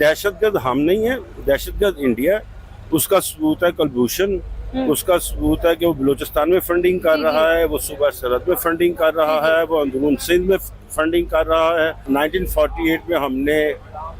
दहशतगर्द हम नहीं है, दहशतगर्द इंडिया है। उसका सबूत है कुलभूषण, उसका सबूत है कि वो बलूचिस्तान में फंडिंग कर रहा है, वो सूबा सरहद में फंडिंग कर रहा है, वो अंदरून सिंध में फंडिंग कर रहा है। 1948 में हमने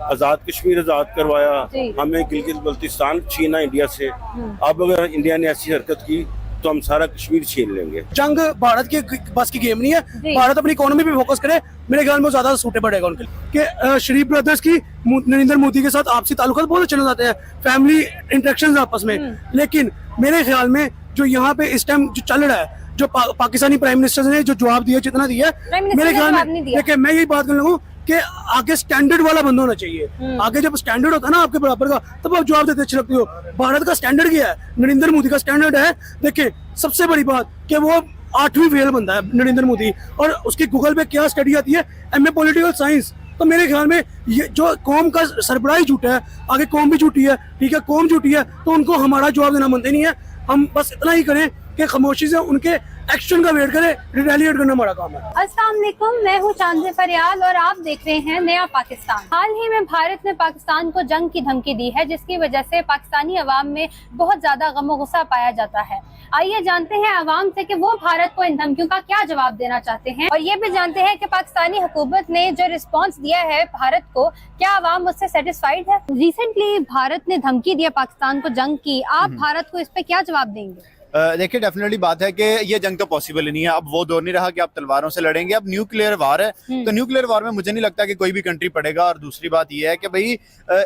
आज़ाद कश्मीर आज़ाद करवाया, हमें गिलगित बल्तिस्तान छीना इंडिया से। अब अगर इंडिया ने ऐसी हरकत की तो हम सारा कश्मीर छीन लेंगे। जंग भारत के बस की गेम नहीं है। भारत अपनी इकोनॉमी पे फोकस करे, मेरे ख्याल में ज्यादा सूटेबल रहेगा उनके लिए। कि शरीफ ब्रदर्स की नरेंद्र मोदी के साथ आपसी ताल्लुकात बहुत अच्छे नजर आते हैं, फैमिली इंटरेक्शंस आपस में। लेकिन मेरे ख्याल में जो यहाँ पे इस टाइम जो चल रहा है, जो पाकिस्तानी प्राइम मिनिस्टर ने जो जवाब दिया, जितना दिया, मेरे ख्याल में देखिए मैं यही बात कर लूँ कि आगे स्टैंडर्ड वाला बंदा होना चाहिए। आगे जब स्टैंडर्ड होता है ना आपके बराबर का, तब आप जवाब देते अच्छे लगते हो। भारत का स्टैंडर्ड क्या है? नरेंद्र मोदी का स्टैंडर्ड है। देखिए सबसे बड़ी बात कि वो 8वीं फेल बंदा है नरेंद्र मोदी, और उसकी गूगल पे क्या स्टडी आती है, MA पॉलिटिकल साइंस। तो मेरे ख्याल में ये जो कौम का सरबराह झूठा है, आगे कौम भी झूठी है, ठीक है, कौम झूठी है, तो उनको हमारा जवाब देना बनते नहीं है। हम बस इतना ही करें कि खामोशी से उनके एक्शन का वेट करें, रिटेलिएट करना हमारा काम है। अस्सलाम वालेकुम, मैं हूँ चांद फरियाल और आप देख रहे हैं नया पाकिस्तान। हाल ही में भारत ने पाकिस्तान को जंग की धमकी दी है, जिसकी वजह से पाकिस्तानी अवाम में बहुत ज्यादा गम गुस्सा पाया जाता है। आइए जानते हैं अवाम से कि वो भारत को इन धमकियों का क्या जवाब देना चाहते हैं, और ये भी जानते हैं कि पाकिस्तानी हुकूमत ने जो रिस्पॉन्स दिया है भारत को, क्या अवाम उससे सेटिस्फाइड है। रिसेंटली भारत ने धमकी दिया पाकिस्तान को जंग की, आप भारत को इस पे क्या जवाब देंगे? देखिए डेफिनेटली बात है कि ये जंग तो पॉसिबल ही नहीं है। अब वो दौर नहीं रहा कि आप तलवारों से लड़ेंगे, अब न्यूक्लियर वार है। तो न्यूक्लियर वार में मुझे नहीं लगता कि कोई भी कंट्री पड़ेगा। और दूसरी बात ये है कि भाई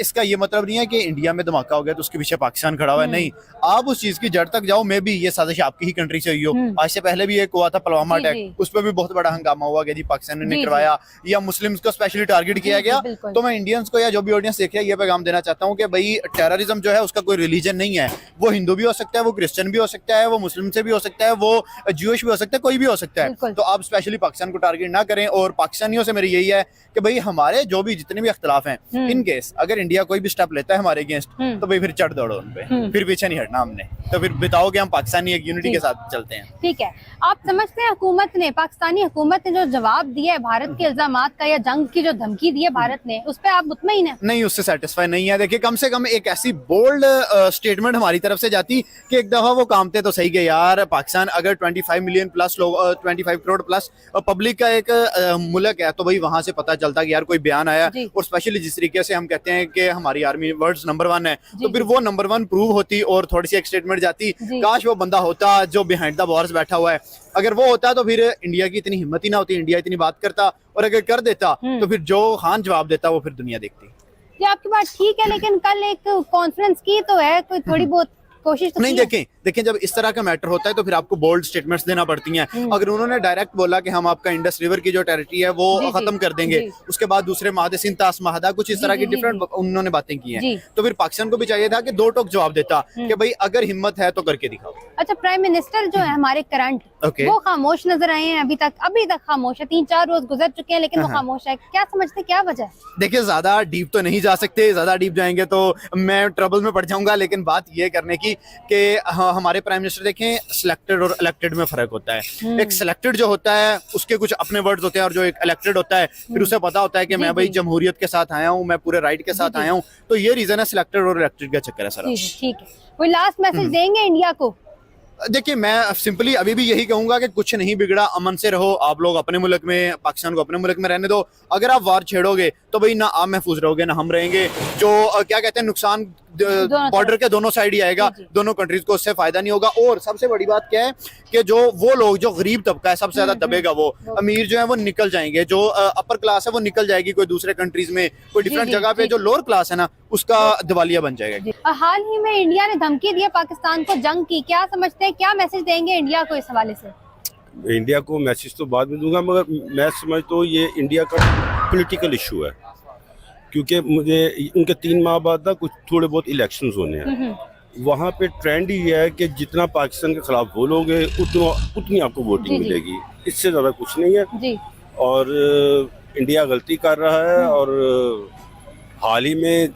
इसका ये मतलब नहीं है कि इंडिया में धमाका हो गया तो उसके पीछे पाकिस्तान खड़ा हुआ है, नहीं। आप उस चीज की जड़ तक जाओ, मे भी ये साजिश आपकी ही कंट्री से हुई हो। आज से पहले भी एक हुआ था पुलवामा अटैक, उस पर भी बहुत बड़ा हंगामा हुआ कि जी पाकिस्तान ने करवाया, या मुस्लिम्स को स्पेशली टारगेट किया गया। तो मैं इंडियंस को या जो भी ऑडियंस देखे ये पैगाम देना चाहता हूँ कि भाई टेररिज्म जो है उसका कोई रिलीजन नहीं है। वो हिंदू भी हो सकता है, वो क्रिश्चियन भी हो सकता है, वो मुस्लिम से भी हो सकता है, वो ज्यूइश भी हो सकता है, कोई भी हो सकता है। तो आप स्पेशली पाकिस्तान को टारगेट ना करें। और पाकिस्तानियों से मेरी यही है कि भाई हमारे जो भी जितने भी इख्तिलाफ हैं, इन केस अगर इंडिया कोई भी स्टेप लेता है हमारे अगेंस्ट, तो भाई फिर चढ़ दौड़ो उन पे, फिर पीछे नहीं हटना हमने। तो फिर बताओ कि हम पाकिस्तानी एक यूनिटी के साथ चलते हैं। ठीक है, आप समझते हैं हुकूमत ने, पाकिस्तानी हुकूमत ने जो जवाब दिया है भारत के इल्जामात का, या जंग की जो धमकी दी है भारत ने, उस पर आप मुतमईन हैं? नहीं, उससे सेटिस्फाई नहीं है। देखिए कम से कम एक ऐसी बोल्ड स्टेटमेंट हमारी तरफ से जाती कि एक दफा वो कामते तो सही गए यार। पाकिस्तान अगर 25 मिलियन प्लस लोग, 25 करोड़ प्लस पब्लिक का एक मुल्क है, तो भाई वहां से पता चलता कि यार कोई बयान आया। और स्पेशली जिस तरीके से हम कहते हैं कि हमारी आर्मी वर्ल्ड नंबर 1 है, तो फिर वो नंबर 1 प्रूव होती और थोड़ी सी एक स्टेटमेंट जाती। काश वो बंदा होता जो बिहाइंड द वॉर्स बैठा हुआ है। अगर वो होता तो फिर इंडिया की इतनी हिम्मत ही ना होती, इंडिया इतनी बात करता। और अगर कर देता तो फिर जो खान जवाब देता वो फिर दुनिया देखती। ये आपकी बात ठीक है, लेकिन कल एक कॉन्फ्रेंस की तो है, कोई थोड़ी बहुत कोशिश तो नहीं। देखें जब इस तरह का मैटर होता है तो फिर आपको बोल्ड स्टेटमेंट्स देना पड़ती हैं। अगर उन्होंने डायरेक्ट बोला कि हम आपका इंडस रिवर की जो टेरिटरी है वो खत्म कर देंगे, उसके बाद दूसरे महादे सिंध तास महादा कुछ इस तरह की डिफरेंट उन्होंने बातें की हैं, तो फिर पाकिस्तान को भी चाहिए था कि 2 टोक जवाब देता कि भाई अगर हिम्मत है तो करके दिखाओ। अच्छा, प्राइम मिनिस्टर जो है हमारे करंट, वो खामोश नजर आए हैं अभी तक खामोश है। 3-4 रोज गुजर चुके हैं लेकिन वो खामोश है। क्या समझते, क्या वजह है? देखिए ज्यादा डीप तो नहीं जा सकते, ज्यादा डीप जाएंगे तो मैं ट्रबल में पड़ जाऊंगा। लेकिन बात ये करने की कि हमारे प्राइम मिनिस्टर देखें, सिलेक्टेड और इलेक्टेड में फर्क होता है। एक सिलेक्टेड जो होता है उसके कुछ अपने वर्ड्स होते हैं, और जो एक इलेक्टेड होता है फिर उसे पता होता है कि मैं भाई जमहूरियत के साथ आया हूँ, मैं पूरे राइट के साथ आया हूँ। तो ये रीजन है सिलेक्टेड और इलेक्टेड का चक्कर है सर। ठीक है, कोई लास्ट मैसेज देंगे इंडिया को? देखिए मैं सिंपली अभी भी यही कहूंगा कि कुछ नहीं बिगड़ा, अमन से रहो। आप लोग अपने मुल्क में, पाकिस्तान को अपने मुल्क में रहने दो। अगर आप वार छेड़ोगे तो भाई ना आप महफूज रहोगे ना हम रहेंगे। जो क्या कहते हैं, नुकसान बॉर्डर के दोनों साइड ही आएगा, दोनों कंट्रीज को उससे फायदा नहीं होगा। और सबसे बड़ी बात क्या है कि जो वो लोग, जो गरीब तबका है सबसे ज्यादा दबेगा, वो अमीर जो है वो निकल जाएंगे, जो अपर क्लास है वो निकल जाएगी कोई दूसरे कंट्रीज में, कोई डिफरेंट जगह पे। जो लोअर क्लास है ना उसका दिवालिया बन जाएगा। हाल ही में इंडिया ने धमकी दी पाकिस्तान को जंग की, क्या समझते हैं, क्या मैसेज देंगे इंडिया को इस हवाले से? इंडिया को मैसेज तो बाद में दूंगा, मगर मैं समझता हूँ ये इंडिया का पॉलिटिकल इशू है। क्योंकि मुझे उनके 3 माह बाद ना कुछ थोड़े बहुत इलेक्शंस होने हैं, वहाँ पे ट्रेंड ही है कि जितना पाकिस्तान के खिलाफ बोलोगे उतनी आपको वोटिंग मिलेगी, इससे ज़्यादा कुछ नहीं है। और इंडिया गलती कर रहा है, और हाल ही में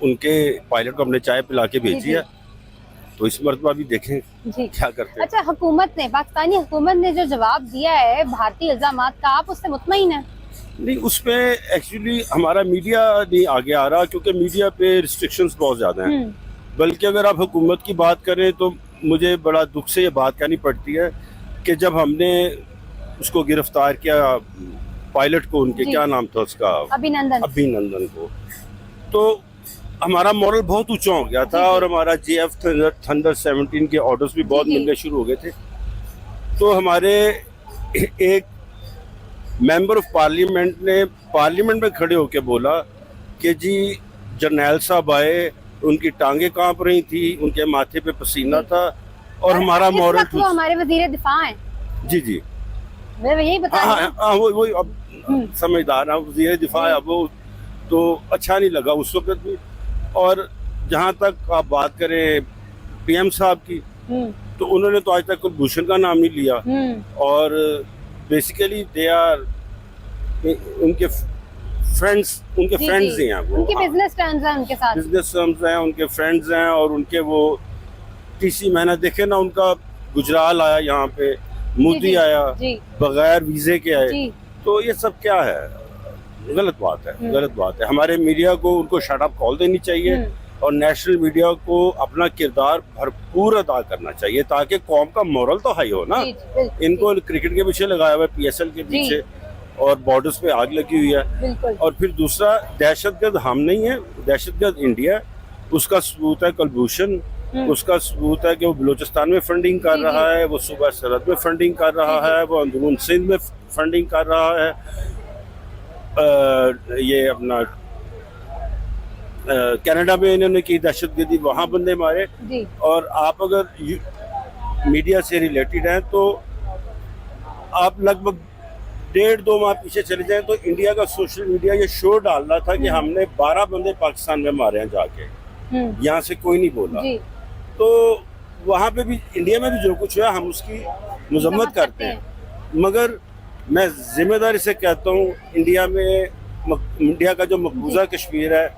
उनके पायलट को हमने चाय पिला के भेजी है, तो इस मरतबा भी देखें क्या करते हैं। अच्छा, हुकूमत ने, पाकिस्तानी हुकूमत ने जो जवाब दिया है भारतीय इल्जामात का, आप उससे मुतमईन हैं? नहीं, उस पे एक्चुअली हमारा मीडिया नहीं आगे आ रहा, क्योंकि मीडिया पे रिस्ट्रिक्शंस बहुत ज़्यादा हैं। बल्कि अगर आप हुकूमत की बात करें तो मुझे बड़ा दुख से ये बात कहनी पड़ती है कि जब हमने उसको गिरफ्तार किया, पायलट को, उनके जी। क्या नाम था उसका, अभिनंदन को, तो हमारा मॉरल बहुत ऊंचा हो गया था और हमारा JF थंडर 17 के ऑर्डर्स भी बहुत जी। मिलने शुरू हो गए थे। तो हमारे एक मेंबर ऑफ पार्लियामेंट ने पार्लियामेंट में खड़े होकर बोला कि जी जर्नैल साहब आए, उनकी टांगे कांप रही थी, उनके माथे पे पसीना था और हमारा मॉरल वो हमारे वजीर दिफा हैं। जी जी, मैं यही बता रही हूँ। हाँ वही अब समझदार वज़ीर दिफा है, अब वो तो अच्छा नहीं लगा उस वक्त भी। और जहाँ तक आप बात करें PM साहब की, तो उन्होंने तो आज तक कुलभूषण का नाम नहीं लिया और बेसिकली दे आर उनके फ्रेंड्स हैं वो, उनकी बिजनेस टर्म्स हैं, उनके साथ बिजनेस टर्म्स हैं, उनके फ्रेंड्स हैं और उनके वो TC मैंने देखे ना, उनका गुजराल आया यहाँ पे, मोदी आया बगैर वीजे के आए, तो ये सब क्या है? गलत बात है, गलत बात है। हमारे मीडिया को उनको शट अप कॉल देनी चाहिए और नेशनल मीडिया को अपना किरदार भरपूर अदा करना चाहिए ताकि कौम का मोरल तो हाई हो ना। इनको क्रिकेट के पीछे लगाया हुआ है, PSL के पीछे, और बॉर्डर्स पे आग लगी हुई है। और फिर दूसरा, दहशतगर्द हम नहीं है, दहशतगर्द इंडिया है। उसका सबूत है कुलभूषण, उसका सबूत है कि वो बलूचिस्तान में फंडिंग कर रहा है, वो सूबा सरहद में फंडिंग कर रहा है, वो अंदरून सिंध में फंडिंग कर रहा है, ये अपना कनाडा में इन्होंने की दहशतगर्दी, वहाँ बंदे मारे। और आप अगर मीडिया से रिलेटेड हैं तो आप लगभग 1.5-2 माह पीछे चले जाएं तो इंडिया का सोशल मीडिया ये शो डाल रहा था कि हमने 12 बंदे पाकिस्तान में मारे हैं जाके, यहाँ से कोई नहीं बोला। तो वहाँ पे भी, इंडिया में भी जो कुछ हुआ हम उसकी मजम्मत करते हैं, मगर मैं जिम्मेदारी से कहता हूँ इंडिया का जो मकबूजा कश्मीर है,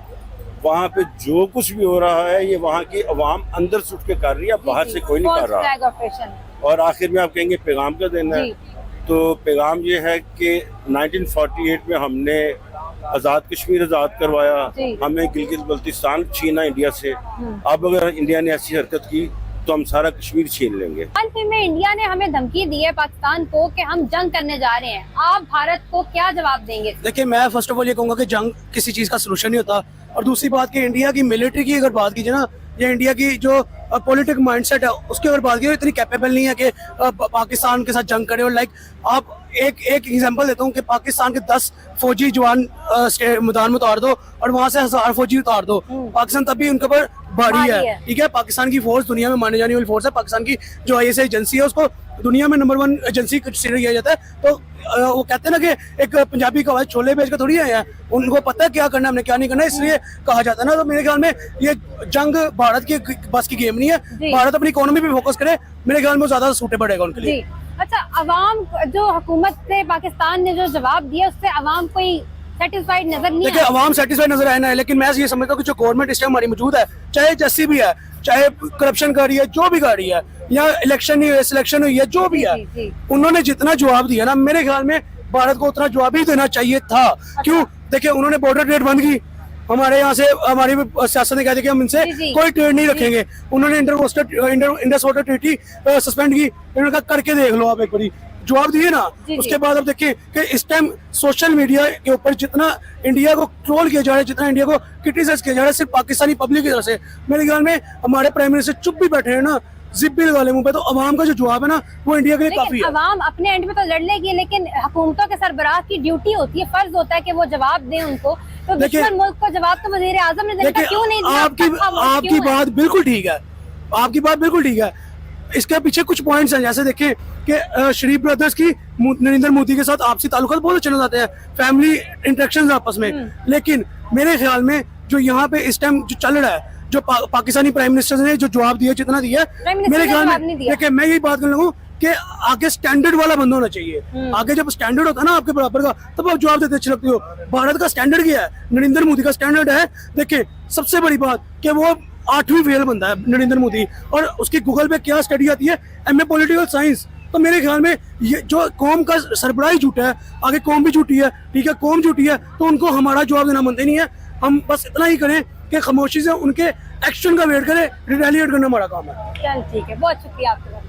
वहाँ पे जो कुछ भी हो रहा है ये वहाँ की अवाम अंदर से उठ के कर रही है, बाहर से कोई नहीं कर रहा। और आखिर में आप कहेंगे पैगाम क्या देना है, तो पैगाम ये है कि 1948 में हमने आज़ाद कश्मीर आज़ाद करवाया, हमें गिलगित बल्तिस्तान छीना इंडिया से। अब अगर इंडिया ने ऐसी हरकत की तो हम सारा कश्मीर छीन लेंगे। हाल ही में इंडिया ने हमें धमकी दी है पाकिस्तान को कि हम जंग करने जा रहे हैं, आप भारत को क्या जवाब देंगे? देखिए, मैं फर्स्ट ऑफ ऑल ये कहूँगा कि जंग किसी चीज़ का सलूशन नहीं होता, और दूसरी बात कि इंडिया की मिलिट्री की अगर बात कीजिए ना, या इंडिया की जो पॉलिटिक माइंडसेट है उसकी अगर बात कीजिए, इतनी कैपेबल नहीं है कि पाकिस्तान के साथ जंग करे। और लाइक आप एक एग्जांपल देता हूँ कि पाकिस्तान के 10 फौजी जवान मैदान में उतार दो और वहाँ से 1000 फौजी उतार दो, पाकिस्तान तब भी उनके ऊपर भारी है। ठीक है, पाकिस्तान की फोर्स दुनिया में मानी जाने वाली फोर्स है। पाकिस्तान की जो ISI एजेंसी है उसको दुनिया में नंबर 1 एजेंसी कंसीडर किया जाता है। तो वो कहते हैं ना कि एक पंजाबी कहावत, छोले बेच के थोड़ी आए हैं, उनको पता है क्या करना है, हमने क्या नहीं करना है, इसलिए कहा जाता है ना। तो मेरे ख्याल में ये जंग भारत की बस की गेम नहीं है। भारत अपनी इकोनॉमी पे फोकस करे, मेरे ख्याल में ज्यादा सूटेबल रहेगा उनके लिए। अच्छा, अवाम जो हुकूमत से पाकिस्तान ने जो जवाब दिया उससे अवाम कोई सेटिस्फाइड नजर नहीं देखिए, अवाम सेटिस्फाइड नजर आए ना है, लेकिन मैं ये समझता हूँ कि जो गवर्नमेंट इस टाइम हमारी मौजूद है, चाहे जैसी भी है, चाहे करप्शन कर रही है, जो भी कर रही है, या इलेक्शन नहीं हुई, सिलेक्शन हुई है, जो भी है, उन्होंने जितना जवाब दिया ना, मेरे ख्याल में भारत को उतना जवाब ही देना चाहिए था। क्यों? देखिए, उन्होंने बॉर्डर ट्रेड बंद की, हमारे यहाँ से हमारी सियासत ने कहा था कि हम इनसे कोई ट्रेड नहीं रखेंगे। उन्होंने इंडस वाटर ट्रीटी सस्पेंड की, उन्होंने कहा करके देख लो आप एक बारी, जवाब दिए ना। उसके बाद अब देखिए कि इस टाइम सोशल मीडिया के ऊपर जितना इंडिया को ट्रोल किया जा रहा है, जितना इंडिया को क्रिटिसाइज किया जा रहा है, सिर्फ पाकिस्तानी पब्लिक की तरफ से, मेरे ख्याल में हमारे प्राइम मिनिस्टर चुप भी बैठे हैं ना, जिप भी लगा ले मुंह पे, तो अवाम का जो जवाब है ना वो इंडिया के लिए काफी है। अवाम अपने एंड में तो लड़ लेगी, लेकिन हुकूमतों के सरबराह की ड्यूटी होती है, फर्ज होता है कि वो जवाब दें उनको। तो दुश्मन मुल्क को जवाब तो वजीर आजम ने देने क्यों नहीं दिया? आपकी बात बिल्कुल ठीक है, आपकी बात बिल्कुल ठीक है। इसके पीछे कुछ पॉइंट्स हैं, जैसे देखिए कि शरीफ ब्रदर्स की नरेंद्र मोदी के साथ आपसी ताल्लुकात बहुत अच्छे नजर आते हैं, फैमिली इंटरेक्शंस आपस में। लेकिन मेरे ख्याल में जो यहाँ पे इस टाइम जो चल रहा है, जो पाकिस्तानी प्राइम मिनिस्टर ने जो जवाब दिया, जितना दिया, मेरे ख्याल में देखिए, मैं यही बात कर लूँ कि आगे स्टैंडर्ड वाला बंदा होना चाहिए। आगे जब स्टैंडर्ड होता है ना आपके बराबर का, तब आप जवाब देते अच्छे लगते हो। भारत का स्टैंडर्ड क्या है? नरेंद्र मोदी का स्टैंडर्ड है। देखिए, सबसे बड़ी बात कि वो 8वीं फेल बंदा है नरेंद्र मोदी, और उसकी गूगल पे क्या स्टडी आती है, MA पॉलिटिकल साइंस। तो मेरे ख्याल में ये जो कौम का सरबराह ही झूठा है, आगे कौम भी झूठी है, ठीक है, कौम झूठी है, तो उनको हमारा जवाब देना बनते नहीं है। हम बस इतना ही करें कि खामोशी से उनके एक्शन का वेट करें, रिटेलिएट करना हमारा काम है। चल ठीक है, बहुत शुक्रिया आपका।